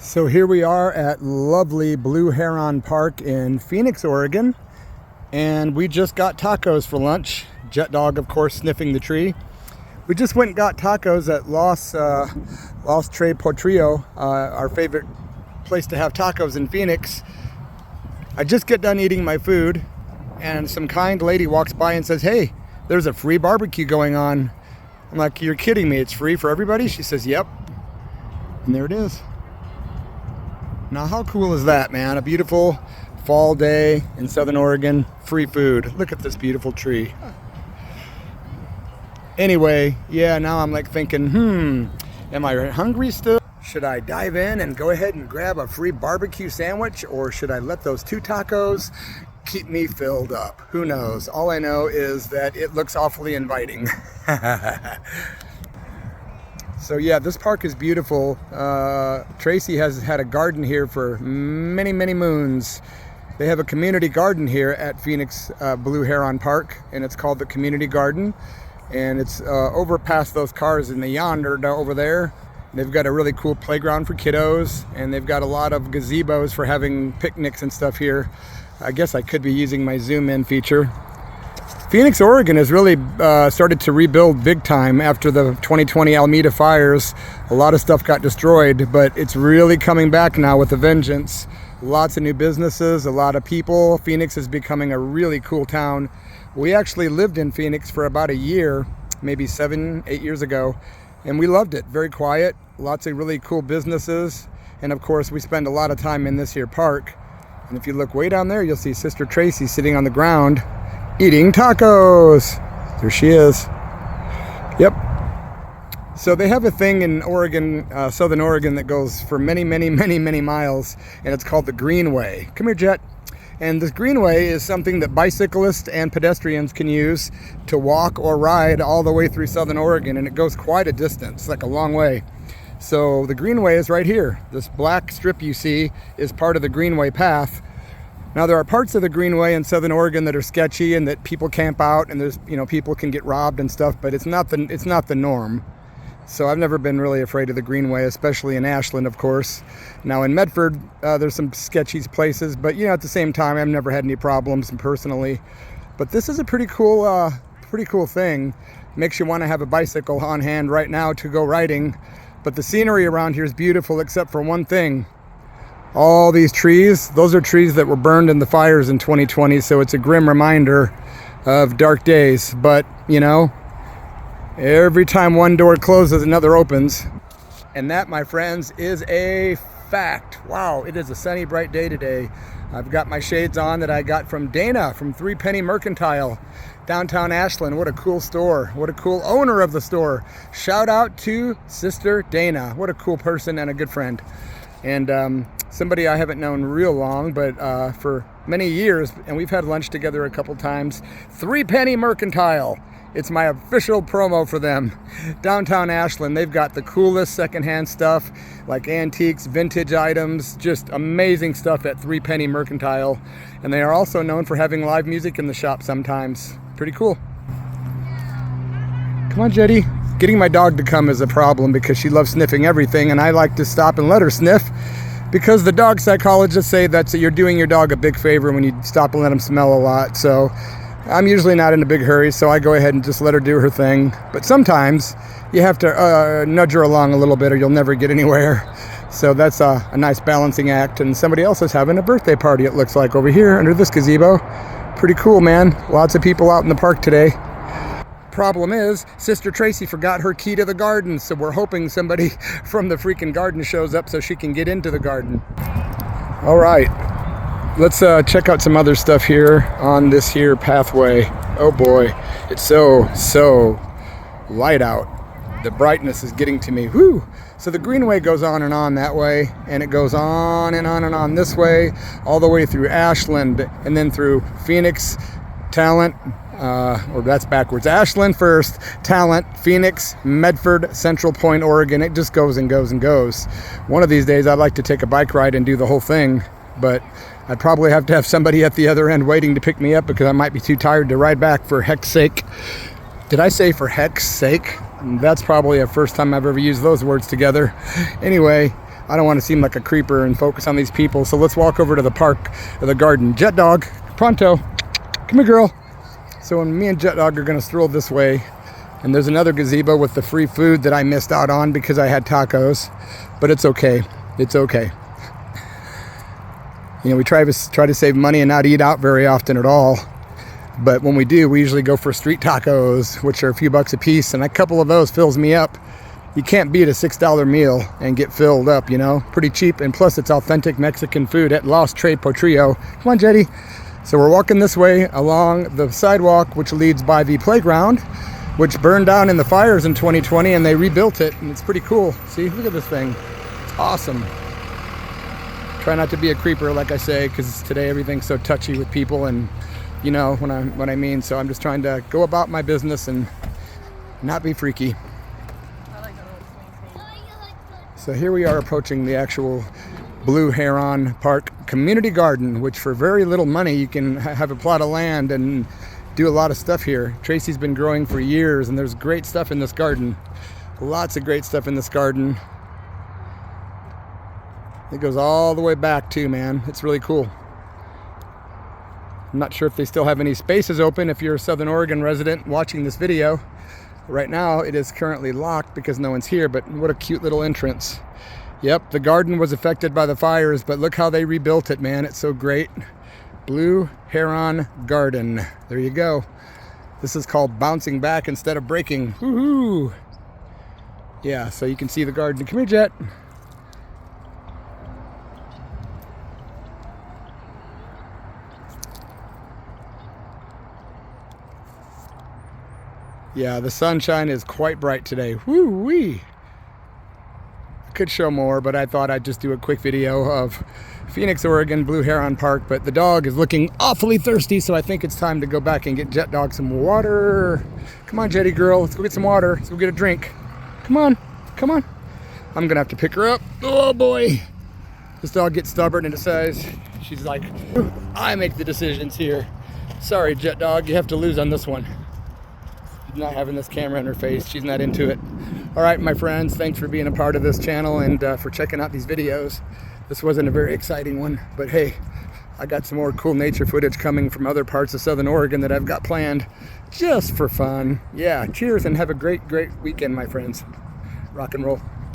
So here we are at lovely Blue Heron Park in Phoenix, Oregon, and we just got tacos for lunch. Jet Dog, of course, sniffing the tree. We just went and got tacos at Los Tres Potrillos, our favorite place to have tacos in Phoenix. I just get done eating my food, and some kind lady walks by and says, "Hey, there's a free barbecue going on." I'm like, "You're kidding me, it's free for everybody?" She says, "Yep." And there it is. Now, how cool is that, man? A beautiful fall day in Southern Oregon, free food. Look at this beautiful tree. Anyway, yeah, now I'm like thinking, am I hungry still? Should I dive in and go ahead and grab a free barbecue sandwich, or should I let those 2 tacos keep me filled up? Who knows? All I know is that it looks awfully inviting. So yeah, this park is beautiful. Tracy has had a garden here for many, many moons. They have a community garden here at Phoenix Blue Heron Park, and it's called the Community Garden. And it's over past those cars in the yonder over there. They've got a really cool playground for kiddos, and they've got a lot of gazebos for having picnics and stuff here. I guess I could be using my zoom in feature. Phoenix, Oregon has really started to rebuild big time after the 2020 Alameda fires. A lot of stuff got destroyed, but it's really coming back now with a vengeance. Lots of new businesses, a lot of people. Phoenix is becoming a really cool town. We actually lived in Phoenix for about a year, maybe 7-8 years ago, and we loved it. Very quiet, lots of really cool businesses, and of course we spend a lot of time in this here park. And if you look way down there, you'll see Sister Tracy sitting on the ground eating tacos. There she is. Yep. So they have a thing in Oregon, Southern Oregon, that goes for many, many, many, many miles, and it's called the Greenway. Come here, Jet. And this Greenway is something that bicyclists and pedestrians can use to walk or ride all the way through Southern Oregon, and it goes quite a distance, like a long way. So the Greenway is right here. This black strip you see is part of the Greenway path. Now, there are parts of the Greenway in Southern Oregon that are sketchy and that people camp out, and there's, people can get robbed and stuff, but it's not the norm. So I've never been really afraid of the Greenway, especially in Ashland, of course. Now in Medford, there's some sketchy places, but at the same time, I've never had any problems personally. But this is a pretty cool thing. Makes you want to have a bicycle on hand right now to go riding. But the scenery around here is beautiful, except for one thing. All these trees, those are trees that were burned in the fires in 2020, so it's a grim reminder of dark days. But, every time one door closes, another opens. And that, my friends, is a fact. Wow, it is a sunny, bright day today. I've got my shades on that I got from Dana from 3 Penny Mercantile, downtown Ashland. What a cool store. What a cool owner of the store. Shout out to Sister Dana. What a cool person and a good friend. And somebody I haven't known real long, but for many years, and we've had lunch together a couple times. 3 Penny Mercantile. It's my official promo for them. Downtown Ashland, they've got the coolest secondhand stuff, like antiques, vintage items, just amazing stuff at 3 Penny Mercantile. And they are also known for having live music in the shop sometimes. Pretty cool. Come on, Jetty. Getting my dog to come is a problem because she loves sniffing everything, and I like to stop and let her sniff because the dog psychologists say that you're doing your dog a big favor when you stop and let him smell a lot. So I'm usually not in a big hurry, so I go ahead and just let her do her thing. But sometimes you have to nudge her along a little bit or you'll never get anywhere. So that's a nice balancing act. And somebody else is having a birthday party, it looks like, over here under this gazebo. Pretty cool, man. Lots of people out in the park today. Problem is, Sister Tracy forgot her key to the garden, so we're hoping somebody from the freaking garden shows up so she can get into the garden. All right, let's check out some other stuff here on this here pathway. Oh boy, it's so light out. The brightness is getting to me. Whoo! So the Greenway goes on and on that way, and it goes on and on and on this way, all the way through Ashland, and then through Phoenix, Talent, or that's backwards. Ashland first, Talent, Phoenix, Medford, Central Point, Oregon. It just goes and goes and goes. One of these days I'd like to take a bike ride and do the whole thing, but I'd probably have to have somebody at the other end waiting to pick me up because I might be too tired to ride back for heck's sake. Did I say for heck's sake? That's probably the first time I've ever used those words together. Anyway, I don't want to seem like a creeper and focus on these people. So let's walk over to the park, or the garden. Jet Dog, pronto. Come here, girl. So when me and Jet Dog are going to stroll this way, and there's another gazebo with the free food that I missed out on because I had tacos, but it's okay. It's okay. You know, we try to save money and not eat out very often at all. But when we do, we usually go for street tacos, which are a few bucks a piece, and a couple of those fills me up. You can't beat a $6 meal and get filled up, you know, pretty cheap. And plus it's authentic Mexican food at Los Tres Potrillos. Come on, Jetty. So we're walking this way along the sidewalk, which leads by the playground, which burned down in the fires in 2020, and they rebuilt it, and it's pretty cool. See, look at this thing. It's awesome. Try not to be a creeper, like I say, because today everything's so touchy with people, and you know what I mean. So I'm just trying to go about my business and not be freaky. So here we are approaching the actual Blue Heron Park community garden, which for very little money you can have a plot of land and do a lot of stuff here. Tracy's been growing for years, and there's great stuff in this garden. Lots of great stuff in this garden. It goes all the way back too, man. It's really cool. I'm not sure if they still have any spaces open if you're a Southern Oregon resident watching this video. Right now it is currently locked because no one's here, but what a cute little entrance. Yep, the garden was affected by the fires, but look how they rebuilt it, man. It's so great. Blue Heron Garden. There you go. This is called bouncing back instead of breaking. Woohoo! Yeah, so you can see the garden. Come here, Jet. Yeah, the sunshine is quite bright today. Woo-wee! I could show more, but I thought I'd just do a quick video of Phoenix, Oregon, Blue Heron Park. But the dog is looking awfully thirsty, so I think it's time to go back and get Jet Dog some water. Come on, Jetty girl, let's go get some water. Let's go get a drink. Come on, come on. I'm gonna have to pick her up. Oh boy. This dog gets stubborn and decides. She's like, I make the decisions here. Sorry, Jet Dog, you have to lose on this one. Not having this camera in her face. She's not into it. All right, my friends, thanks for being a part of this channel and for checking out these videos. This wasn't a very exciting one, but hey, I got some more cool nature footage coming from other parts of Southern Oregon that I've got planned just for fun. Yeah, cheers and have a great weekend, my friends. Rock and roll.